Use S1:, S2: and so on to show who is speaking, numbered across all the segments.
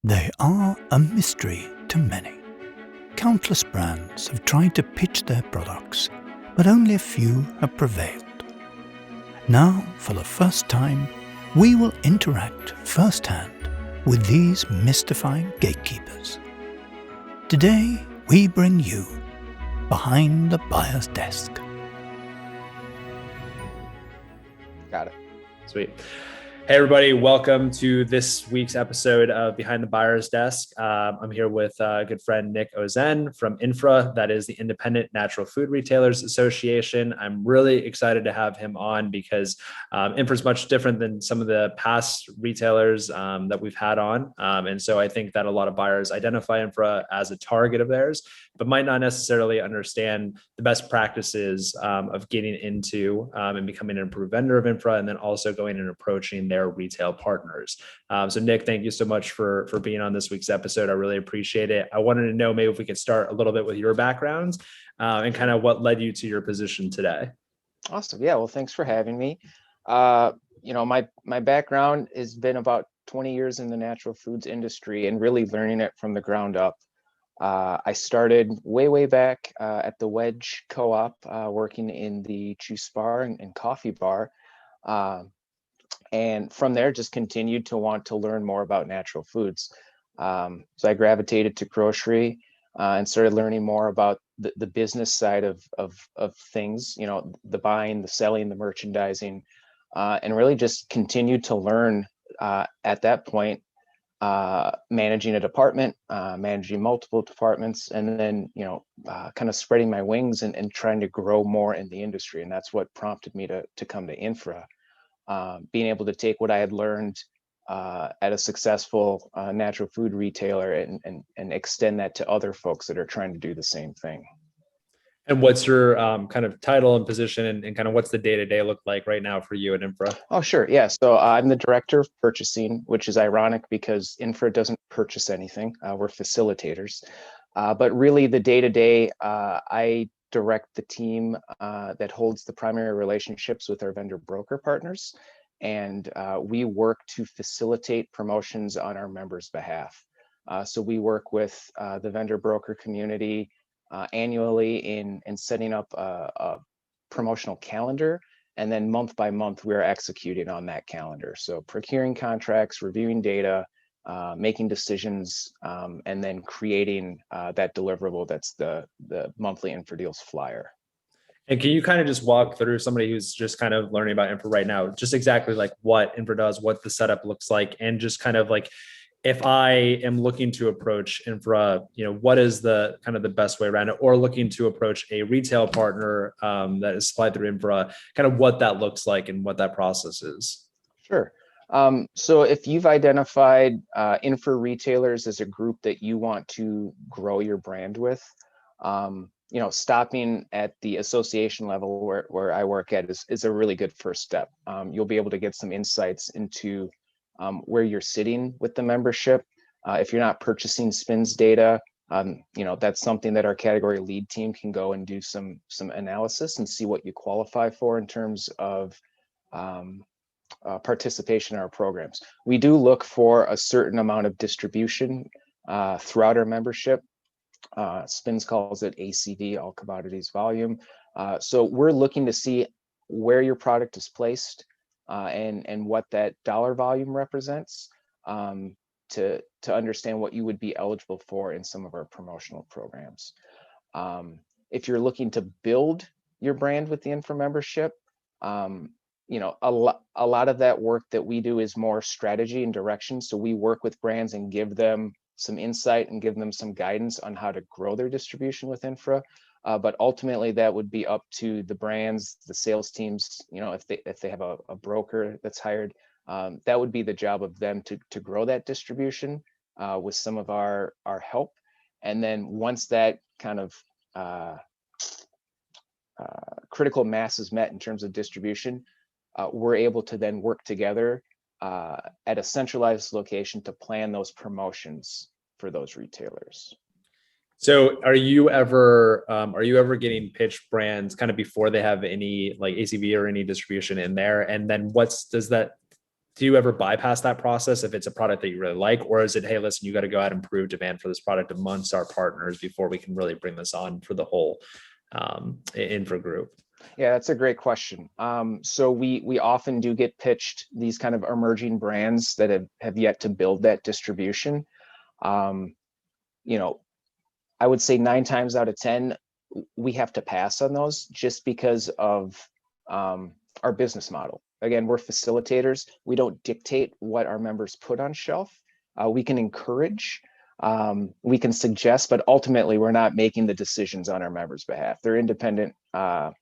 S1: They are a mystery to many. Countless brands have tried to pitch their products, but only a few have prevailed. Now, for the first time, we will interact firsthand with these mystifying gatekeepers. Today, we bring you Behind the Buyer's Desk.
S2: Got it.
S3: Sweet. Hey, everybody. Welcome to this week's episode of Behind the Buyer's Desk. I'm here with a good friend, Nick Auzenne from INFRA. That is the Independent Natural Food Retailers Association. I'm really excited to have him on because INFRA is much different than some of the past retailers that we've had on. And so I think that a lot of buyers identify INFRA as a target of theirs, but might not necessarily understand the best practices of getting into and becoming an approved vendor of INFRA, and then also going and approaching their retail partners. So Nick, thank you so much for being on this week's episode. I really appreciate it. I wanted to know maybe if we could start a little bit with your background and kind of what led you to your position today.
S2: Awesome. Yeah. Well, thanks for having me. My background has been about 20 years in the natural foods industry and really learning it from the ground up. I started way back at the Wedge Co-op, working in the juice bar and coffee bar. And from there, just continued to want to learn more about natural foods. So I gravitated to grocery and started learning more about the business side of things, the buying, the selling, the merchandising, and really just continued to learn at that point, managing a department, managing multiple departments, and then, kind of spreading my wings and trying to grow more in the industry. And that's what prompted me to come to INFRA. Being able to take what I had learned at a successful natural food retailer and extend that to other folks that are trying to do the same thing.
S3: And what's your kind of title and position, and kind of what's the day-to-day look like right now for you at INFRA?
S2: Oh, sure. Yeah. So I'm the director of purchasing, which is ironic because INFRA doesn't purchase anything. We're facilitators. But really the day-to-day, I direct the team that holds the primary relationships with our vendor broker partners. And we work to facilitate promotions on our members' behalf. So we work with the vendor broker community annually in setting up a promotional calendar. And then month by month, we're executing on that calendar. So procuring contracts, reviewing data, making decisions, and then creating that deliverable that's the monthly INFRA Deals flyer.
S3: And can you kind of just walk through somebody who's just kind of learning about INFRA right now, just exactly like what INFRA does, what the setup looks like, and just kind of like, if I am looking to approach INFRA, what is the kind of the best way around it, or looking to approach a retail partner that is supplied through INFRA, kind of what that looks like and what that process is?
S2: Sure. So if you've identified INFRA retailers as a group that you want to grow your brand with, stopping at the association level where I work at is a really good first step. You'll be able to get some insights into where you're sitting with the membership. If you're not purchasing SPINS data, that's something that our category lead team can go and do some analysis and see what you qualify for in terms of participation in our programs. We do look for a certain amount of distribution throughout our membership. SPINS calls it ACV, all commodities volume. So we're looking to see where your product is placed and what that dollar volume represents to understand what you would be eligible for in some of our promotional programs. If you're looking to build your brand with the INFRA membership, a lot of that work that we do is more strategy and direction. So we work with brands and give them some insight and give them some guidance on how to grow their distribution with INFRA. But ultimately, that would be up to the brands, the sales teams. If they have a broker that's hired, that would be the job of them to grow that distribution with some of our help. And then once that kind of critical mass is met in terms of distribution, we're able to then work together at a centralized location to plan those promotions for those retailers.
S3: So are you ever getting pitched brands kind of before they have any like ACV or any distribution in there? And then do you ever bypass that process if it's a product that you really like, or is it, hey, listen, you got to go out and prove demand for this product amongst our partners before we can really bring this on for the whole infra group?
S2: Yeah, that's a great question. So we often do get pitched these kind of emerging brands that have yet to build that distribution. You know, I would say 9 times out of 10, we have to pass on those just because of our business model. Again, we're facilitators. We don't dictate what our members put on shelf. We can encourage, we can suggest, but ultimately we're not making the decisions on our members' behalf. They're independent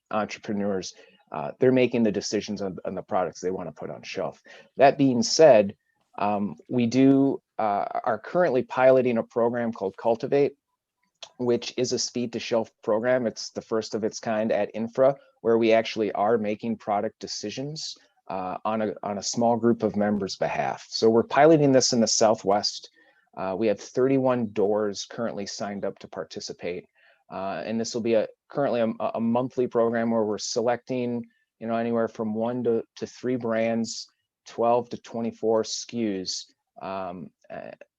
S2: entrepreneurs. They're making the decisions on the products they want to put on shelf. That being said, we are currently piloting a program called Cultivate, which is a speed to shelf program. It's the first of its kind at INFRA, where we actually are making product decisions on a small group of members' behalf. So we're piloting this in the Southwest. We have 31 doors currently signed up to participate. And this will be currently a monthly program where we're selecting, anywhere from 1 to 3 brands, 12 to 24 SKUs.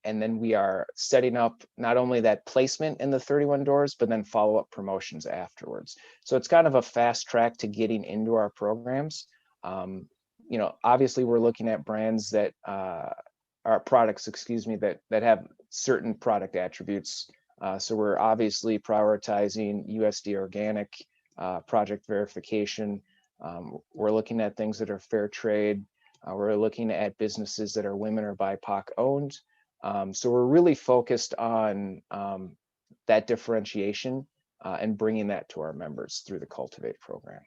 S2: And then we are setting up not only that placement in the 31 doors, but then follow-up promotions afterwards. So it's kind of a fast track to getting into our programs. Obviously we're looking at brands that are products, that have certain product attributes. So we're obviously prioritizing USD organic, project verification. We're looking at things that are fair trade. We're looking at businesses that are women or BIPOC owned. So we're really focused on that differentiation and bringing that to our members through the Cultivate program.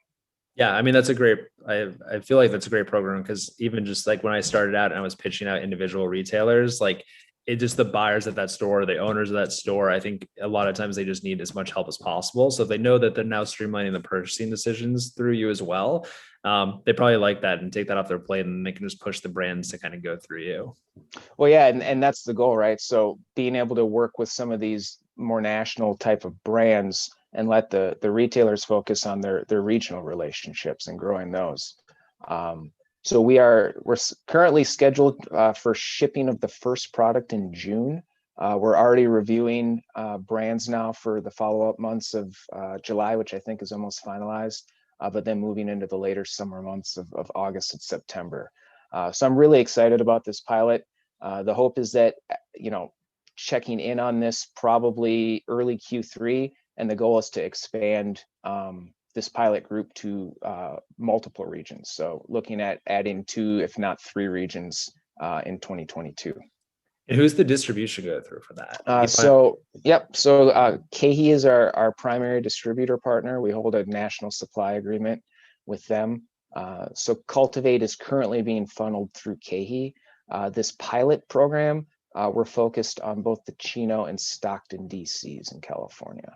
S3: Yeah, I mean, I feel like that's a great program, because even just like when I started out and I was pitching out individual retailers, like it just, the buyers at that store, the owners of that store, I think a lot of times they just need as much help as possible. So if they know that they're now streamlining the purchasing decisions through you as well, they probably like that and take that off their plate, and they can just push the brands to kind of go through you.
S2: Well, yeah, and that's the goal, right? So being able to work with some of these more national type of brands and let the retailers focus on their regional relationships and growing those. So we're currently scheduled for shipping of the first product in June. We're already reviewing brands now for the follow-up months of July, which I think is almost finalized, but then moving into the later summer months of August and September. So I'm really excited about this pilot. The hope is that, checking in on this probably early Q3, and the goal is to expand this pilot group to multiple regions. So looking at adding 2, if not 3 regions in 2022.
S3: And who's the distribution go through for that?
S2: So KeHE is our primary distributor partner. We hold a national supply agreement with them. So Cultivate is currently being funneled through KeHE. This pilot program, we're focused on both the Chino and Stockton DCs in California.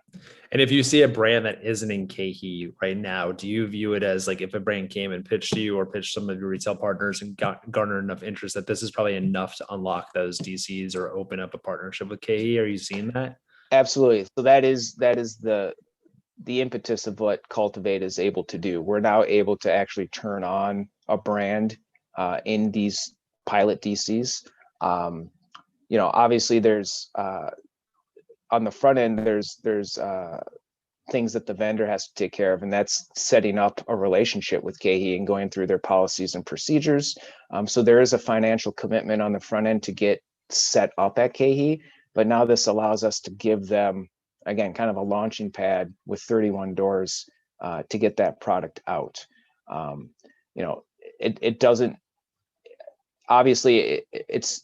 S3: And if you see a brand that isn't in KeHE right now, do you view it as like, if a brand came and pitched to you or pitched some of your retail partners and garnered enough interest, that this is probably enough to unlock those DCs or open up a partnership with KeHE? Are you seeing that?
S2: Absolutely. So that is the impetus of what Cultivate is able to do. We're now able to actually turn on a brand in these pilot DCs. Obviously there's on the front end, there's things that the vendor has to take care of, and that's setting up a relationship with KeHE and going through their policies and procedures. So there is a financial commitment on the front end to get set up at KeHE, but now this allows us to give them, again, kind of a launching pad with 31 doors to get that product out. It doesn't, obviously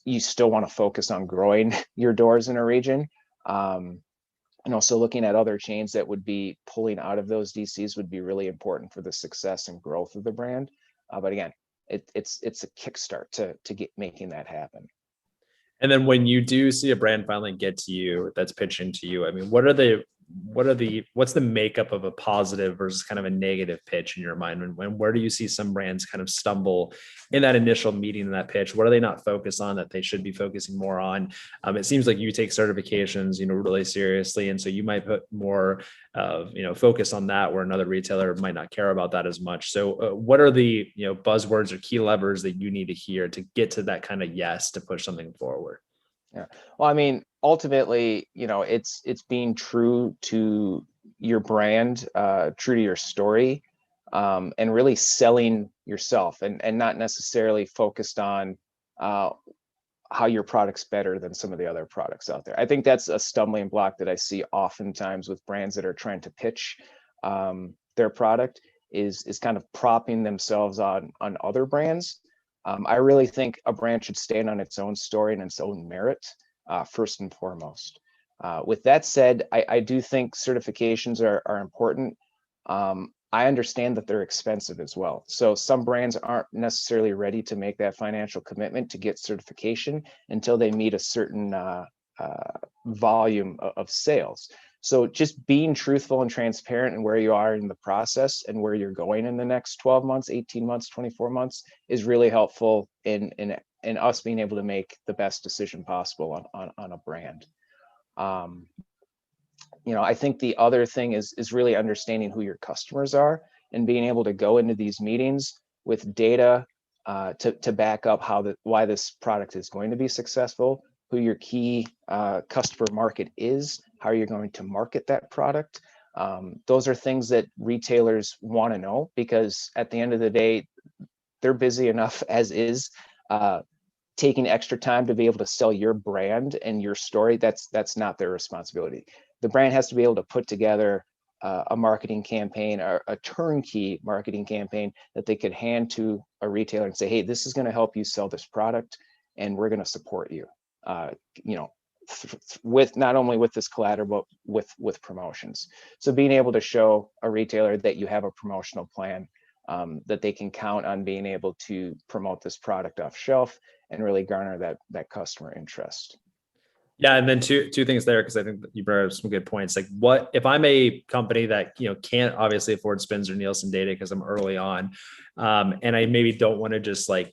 S2: you still want to focus on growing your doors in a region. So looking at other chains that would be pulling out of those DCs would be really important for the success and growth of the brand. But again, it's a kickstart to get making that happen.
S3: And then when you do see a brand finally get to you that's pitching to you, I mean, what are the what's the makeup of a positive versus kind of a negative pitch in your mind? And where do you see some brands kind of stumble in that initial meeting, in that pitch? What are they not focused on that they should be focusing more on? It seems like you take certifications, really seriously. And so you might put more of, focus on that, where another retailer might not care about that as much. So what are the, buzzwords or key levers that you need to hear to get to that kind of yes to push something forward?
S2: Yeah. Well, I mean, ultimately, it's being true to your brand, true to your story, and really selling yourself, and not necessarily focused on how your product's better than some of the other products out there. I think that's a stumbling block that I see oftentimes with brands that are trying to pitch their product, is kind of propping themselves on other brands. I really think a brand should stand on its own story and its own merit, first and foremost. With that said, I do think certifications are important. I understand that they're expensive as well. So some brands aren't necessarily ready to make that financial commitment to get certification until they meet a certain volume of sales. So just being truthful and transparent in where you are in the process and where you're going in the next 12 months, 18 months, 24 months is really helpful in us being able to make the best decision possible on a brand. I think the other thing is really understanding who your customers are and being able to go into these meetings with data to back up why this product is going to be successful, who your key customer market is, how you're going to market that product. Those are things that retailers want to know, because at the end of the day, they're busy enough as is. Taking extra time to be able to sell your brand and your story, that's not their responsibility. The brand has to be able to put together a marketing campaign, or a turnkey marketing campaign that they could hand to a retailer and say, hey, this is going to help you sell this product, and we're going to support you, with not only with this collateral, but with promotions. So being able to show a retailer that you have a promotional plan, that they can count on being able to promote this product off shelf and really garner that customer interest.
S3: Yeah, and then two things there, because I think that you brought up some good points. Like, what if I'm a company that can't obviously afford spins or Nielsen data because I'm early on, and I maybe don't want to just hey,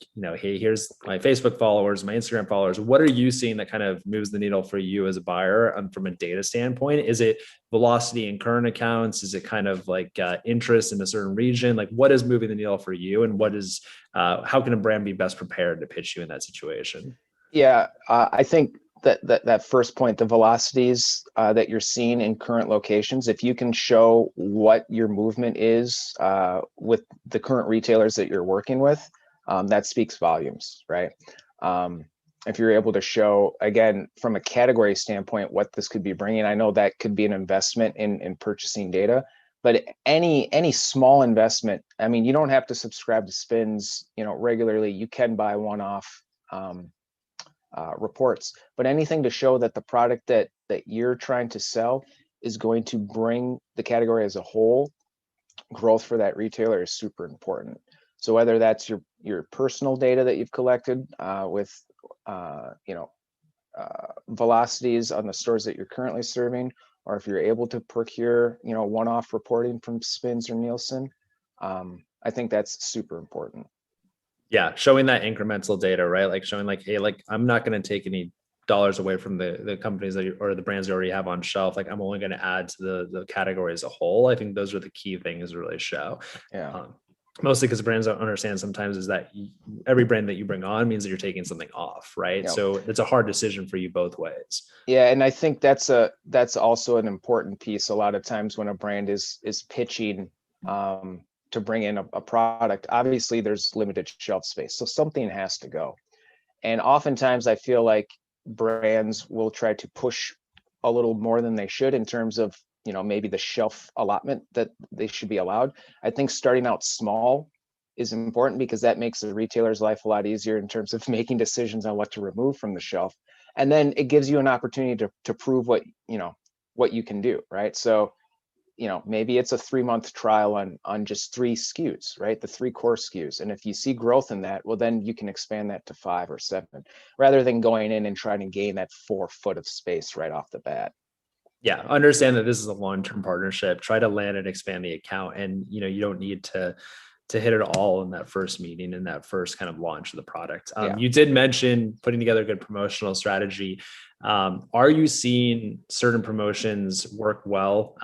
S3: here's my Facebook followers, my Instagram followers. What are you seeing that kind of moves the needle for you as a buyer from a data standpoint? Is it velocity in current accounts? Is it kind of like interest in a certain region? Like, what is moving the needle for you, and what is how can a brand be best prepared to pitch you in that situation?
S2: Yeah, I think that first point, the velocities that you're seeing in current locations, if you can show what your movement is with the current retailers that you're working with, that speaks volumes, right? If you're able to show, again, from a category standpoint, what this could be bringing, I know that could be an investment in purchasing data, but any small investment, I mean, you don't have to subscribe to spins, regularly. You can buy one-off reports, but anything to show that the product that you're trying to sell is going to bring the category as a whole growth for that retailer is super important. So whether that's your personal data that you've collected with velocities on the stores that you're currently serving, or if you're able to procure one-off reporting from spins or Nielsen, I think that's super important.
S3: Yeah, showing that incremental data, right? Like showing like, hey, like I'm not going to take any dollars away from the companies or the brands you already have on shelf. Like I'm only going to add to the category as a whole. I think those are the key things to really show.
S2: Yeah.
S3: Mostly because brands don't understand sometimes is that every brand that you bring on means that you're taking something off, right?
S2: Yep.
S3: So it's a hard decision for you both ways.
S2: Yeah, and I think that's also an important piece. A lot of times when a brand is pitching to bring in a product, obviously there's limited shelf space, so something has to go. And oftentimes I feel like brands will try to push a little more than they should in terms of maybe the shelf allotment that they should be allowed. I think starting out small is important, because that makes the retailer's life a lot easier in terms of making decisions on what to remove from the shelf, and then it gives you an opportunity to prove what you can do, right? So maybe it's a 3-month trial on just 3 SKUs, right? The 3 core SKUs. And if you see growth in that, well, then you can expand that to 5 or 7, rather than going in and trying to gain that 4 foot of space right off the bat.
S3: Yeah, understand that this is a long-term partnership. Try to land and expand the account, and you don't need to hit it all in that first meeting, in that first kind of launch of the product.
S2: Yeah.
S3: You did mention putting together a good promotional strategy. Are you seeing certain promotions work well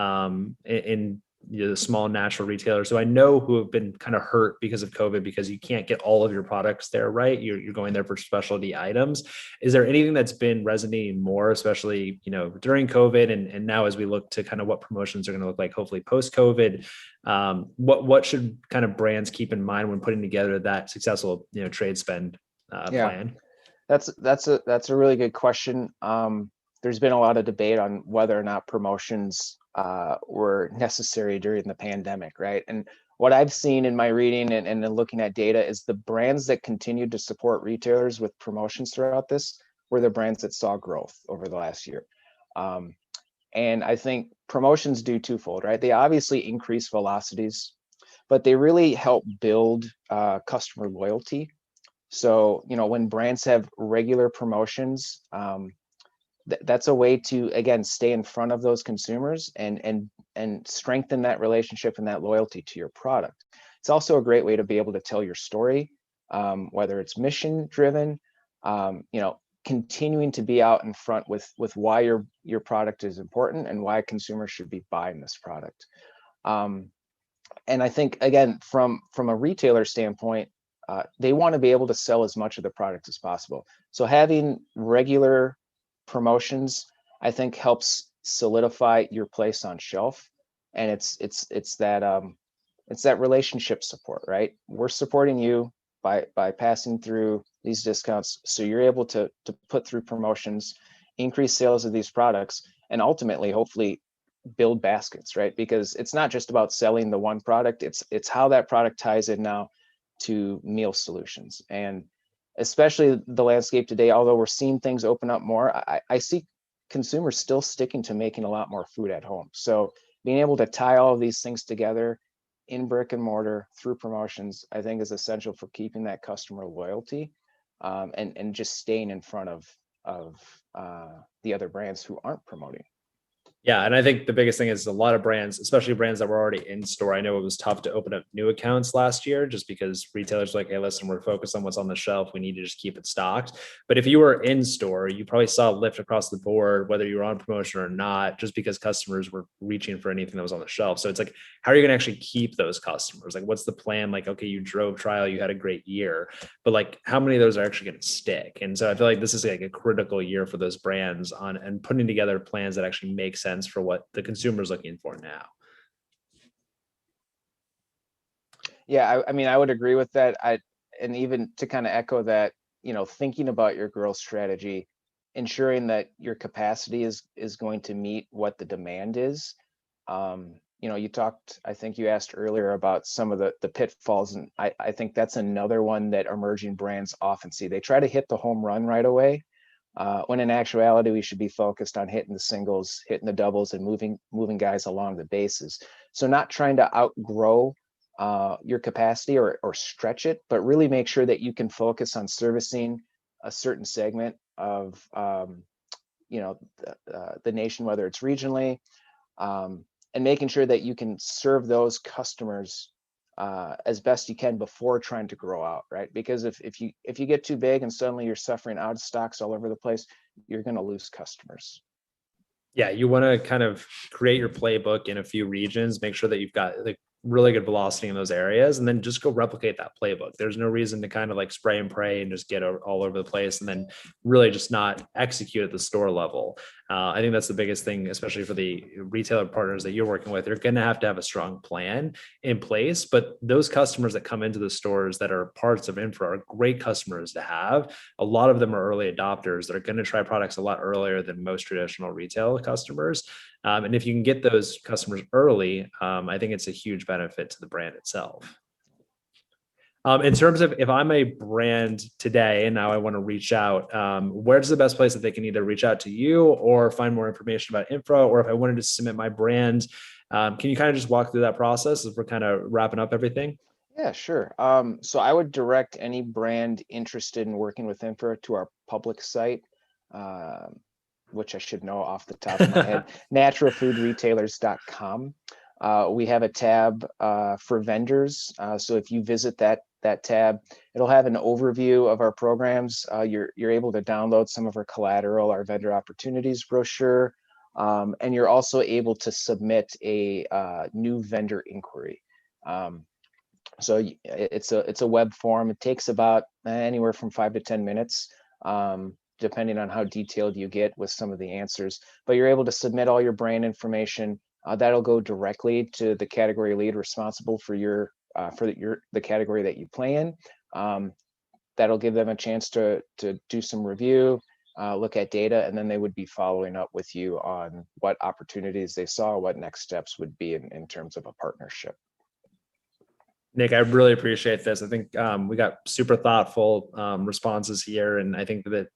S3: in the small natural retailers? So I know who have been kind of hurt because of COVID, because you can't get all of your products there, right? You're going there for specialty items. Is there anything that's been resonating more, especially during COVID, and now as we look to kind of what promotions are going to look like, hopefully post COVID? What should kind of brands keep in mind when putting together that successful trade spend plan?
S2: That's a really good question. There's been a lot of debate on whether or not promotions were necessary during the pandemic, right? And what I've seen in my reading and looking at data is the brands that continued to support retailers with promotions throughout this were the brands that saw growth over the last year. And I think promotions do twofold, right? They obviously increase velocities, but they really help build customer loyalty. So, when brands have regular promotions, that's a way to, again, stay in front of those consumers and strengthen that relationship and that loyalty to your product. It's also a great way to be able to tell your story, whether it's mission driven, continuing to be out in front with why your product is important and why consumers should be buying this product. And I think, again, from a retailer standpoint, they want to be able to sell as much of the product as possible. So having regular promotions, I think, helps solidify your place on shelf, and it's that relationship support, right? We're supporting you by passing through these discounts, so you're able to put through promotions, increase sales of these products, and ultimately, hopefully, build baskets, right? Because it's not just about selling the one product; it's how that product ties in now to meal solutions. And especially the landscape today, although we're seeing things open up more, I see consumers still sticking to making a lot more food at home. So being able to tie all of these things together in brick and mortar through promotions, I think, is essential for keeping that customer loyalty, and just staying in front of the other brands who aren't promoting.
S3: Yeah, and I think the biggest thing is a lot of brands, especially brands that were already in store. I know it was tough to open up new accounts last year just because retailers were like, hey, listen, we're focused on what's on the shelf. We need to just keep it stocked. But if you were in store, you probably saw a lift across the board, whether you were on promotion or not, just because customers were reaching for anything that was on the shelf. So it's like, how are you going to actually keep those customers? Like, what's the plan? Like, okay, you drove trial, you had a great year, but like, how many of those are actually going to stick? And so I feel like this is like a critical year for those brands on and putting together plans that actually make sense for what the consumer is looking for now.
S2: Yeah, I mean, I would agree with that. And even to kind of echo that, thinking about your growth strategy, ensuring that your capacity is going to meet what the demand is. You talked, I think you asked earlier about some of the pitfalls, and I think that's another one that emerging brands often see. They try to hit the home run right away, when in actuality, we should be focused on hitting the singles, hitting the doubles, and moving guys along the bases. So not trying to outgrow your capacity or stretch it, but really make sure that you can focus on servicing a certain segment of the nation, whether it's regionally, and making sure that you can serve those customers as best you can before trying to grow out, right? Because if you get too big and suddenly you're suffering out of stocks all over the place, you're going to lose customers.
S3: Yeah, you want to kind of create your playbook in a few regions, make sure that you've got like really good velocity in those areas, and then just go replicate that playbook. There's no reason to kind of like spray and pray and just get all over the place and then really just not execute at the store level. I think that's the biggest thing, especially for the retailer partners that you're working with. You're going to have a strong plan in place, but those customers that come into the stores that are parts of Infra are great customers to have. A lot of them are early adopters that are going to try products a lot earlier than most traditional retail customers. And if you can get those customers early, I think it's a huge benefit to the brand itself. In terms of if I'm a brand today and now I want to reach out, where's the best place that they can either reach out to you or find more information about Infra, or if I wanted to submit my brand, can you kind of just walk through that process as we're kind of wrapping up everything?
S2: Yeah, sure. So I would direct any brand interested in working with Infra to our public site, which I should know off the top of my head, naturalfoodretailers.com. We have a tab for vendors. So if you visit that tab, it'll have an overview of our programs. You're able to download some of our collateral, our vendor opportunities brochure, and you're also able to submit a new vendor inquiry. So it's a web form. It takes about anywhere from 5 to 10 minutes, depending on how detailed you get with some of the answers. But you're able to submit all your brand information. That'll go directly to the category lead responsible for the category that you play in. That'll give them a chance to do some review, look at data, and then they would be following up with you on what opportunities they saw, what next steps would be in terms of a partnership.
S3: Nick, I really appreciate this. I think we got super thoughtful responses here, and I think that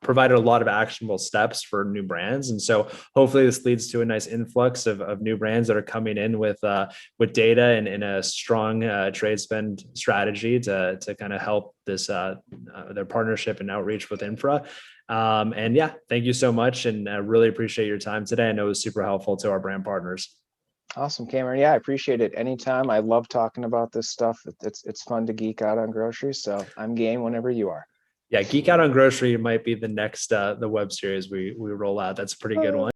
S3: provided a lot of actionable steps for new brands. And so hopefully this leads to a nice influx of new brands that are coming in with data and a strong trade spend strategy to kind of help this their partnership and outreach with Infra. And yeah, thank you so much, and I really appreciate your time today. I know it was super helpful to our brand partners.
S2: Awesome, Cameron. Yeah, I appreciate it. Anytime. I love talking about this stuff. It's fun to geek out on groceries. So I'm game whenever you are.
S3: Yeah, Geek Out on Grocery might be the next the web series we roll out. That's a pretty good one.